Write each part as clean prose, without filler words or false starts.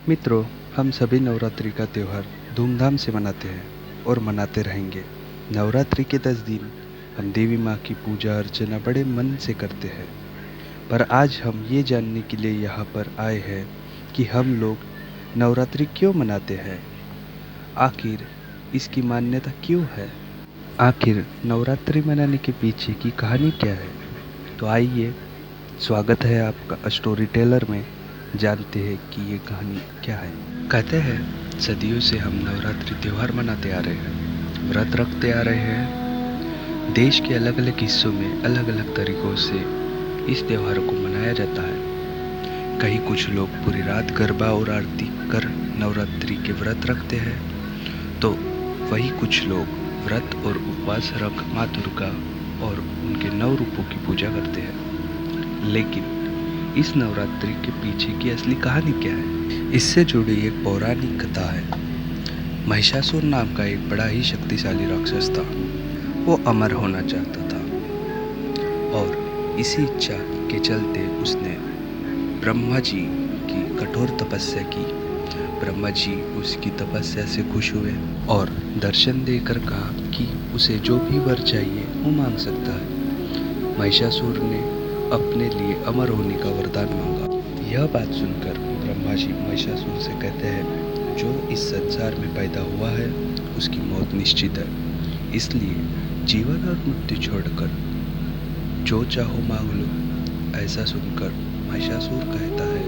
मित्रों, हम सभी नवरात्रि का त्यौहार धूमधाम से मनाते हैं और मनाते रहेंगे। नवरात्रि के 10 दिन हम देवी माँ की पूजा अर्चना बड़े मन से करते हैं। पर आज हम ये जानने के लिए यहाँ पर आए हैं कि हम लोग नवरात्रि क्यों मनाते हैं? आखिर इसकी मान्यता क्यों है? आखिर नवरात्रि मनाने के पीछे की कहानी क्या है? तो आइए, स्वागत है आपका स्टोरी टेलर में। जानते हैं कि ये कहानी क्या है। कहते हैं सदियों से हम नवरात्रि त्योहार मनाते आ रहे हैं, व्रत रखते आ रहे हैं। देश के अलग अलग हिस्सों में अलग अलग तरीकों से इस त्योहार को मनाया जाता है। कहीं कुछ लोग पूरी रात गरबा और आरती कर नवरात्रि के व्रत रखते हैं, तो वही कुछ लोग व्रत और उपवास रख माँ दुर्गा और उनके 9 रूपों की पूजा करते हैं। लेकिन इस नवरात्रि के पीछे की असली कहानी क्या है? इससे जुड़ी एक पौराणिक कथा है। महिषासुर नाम का एक बड़ा ही शक्तिशाली राक्षस था। वो अमर होना चाहता था और इसी इच्छा के चलते उसने ब्रह्मा जी की कठोर तपस्या की। ब्रह्मा जी उसकी तपस्या से खुश हुए और दर्शन देकर कहा कि उसे जो भी वर चाहिए वो मांग सकता है। महिषासुर ने अपने लिए अमर होने का वरदान मांगा। यह बात सुनकर ब्रह्मा जी महिषासुर से कहते हैं, जो इस संसार में पैदा हुआ है उसकी मौत निश्चित है, इसलिए जीवन और मृत्यु छोड़कर जो चाहो मांग लो। ऐसा सुनकर महिषासुर कहता है,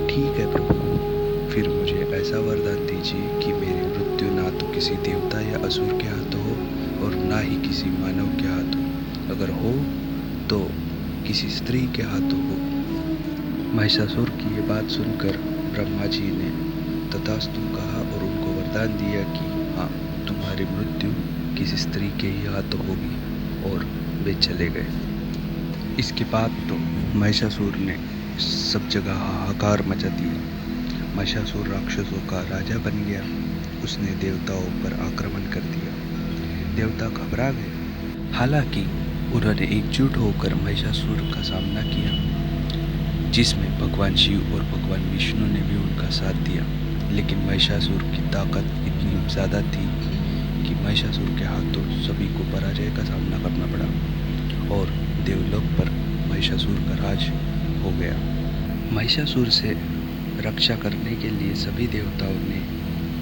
ठीक है प्रभु, फिर मुझे ऐसा वरदान दीजिए कि मेरी मृत्यु ना तो किसी देवता या असुर के हाथ हो और ना ही किसी मानव के हाथ हो, अगर हो तो किसी स्त्री के हाथों हो। महिषासुर की ये बात सुनकर ब्रह्मा जी ने तथास्तु कहा और उनको वरदान दिया कि हाँ, तुम्हारी मृत्यु किसी स्त्री के ही हाथों होगी, और वे चले गए। इसके बाद तो महिषासुर ने सब जगह हाहाकार मचा दिया। महिषासुर राक्षसों का राजा बन गया। उसने देवताओं पर आक्रमण कर दिया। देवता घबरा गए। हालांकि उन्होंने एकजुट होकर महिषासुर का सामना किया, जिसमें भगवान शिव और भगवान विष्णु ने भी उनका साथ दिया। लेकिन महिषासुर की ताकत इतनी ज़्यादा थी कि महिषासुर के हाथों सभी को पराजय का सामना करना पड़ा और देवलोक पर महिषासुर का राज हो गया। महिषासुर से रक्षा करने के लिए सभी देवताओं ने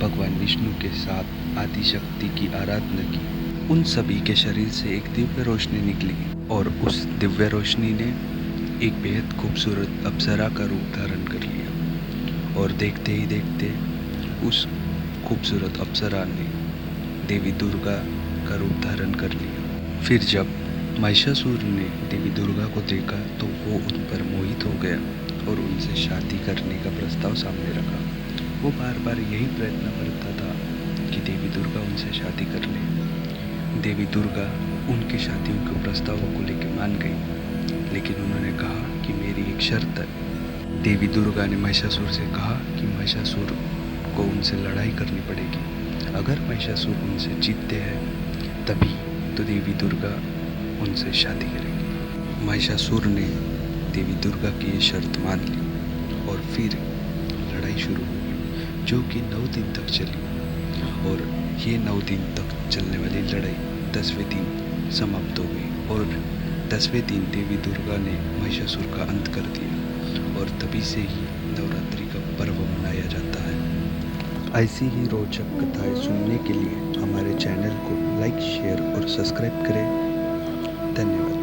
भगवान विष्णु के साथ आदिशक्ति की आराधना की। उन सभी के शरीर से एक दिव्य रोशनी निकली और उस दिव्य रोशनी ने एक बेहद खूबसूरत अप्सरा का रूप धारण कर लिया, और देखते ही देखते उस खूबसूरत अप्सरा ने देवी दुर्गा का रूप धारण कर लिया। फिर जब महिषासुर ने देवी दुर्गा को देखा तो वो उन पर मोहित हो गया और उनसे शादी करने का प्रस्ताव सामने रखा। वो बार बार यही प्रयत्न करता था कि देवी दुर्गा उनसे शादी कर ले। देवी दुर्गा उनके शादियों के प्रस्तावों को लेकर मान गई, लेकिन उन्होंने कहा कि मेरी एक शर्त है। देवी दुर्गा ने महिषासुर से कहा कि महिषासुर को उनसे लड़ाई करनी पड़ेगी। अगर महिषासुर उनसे जीतते हैं तभी तो देवी दुर्गा उनसे शादी करेगी। महिषासुर ने देवी दुर्गा की ये शर्त मान ली और फिर लड़ाई शुरू हुई, जो कि 9 दिन तक चली। और ये 9 दिन तक चलने वाली लड़ाई 10वें दिन समाप्त हो गई और 10वें दिन देवी दुर्गा ने महिषासुर का अंत कर दिया, और तभी से ही नवरात्रि का पर्व मनाया जाता है। ऐसी ही रोचक कथाएं सुनने के लिए हमारे चैनल को लाइक, शेयर और सब्सक्राइब करें। धन्यवाद।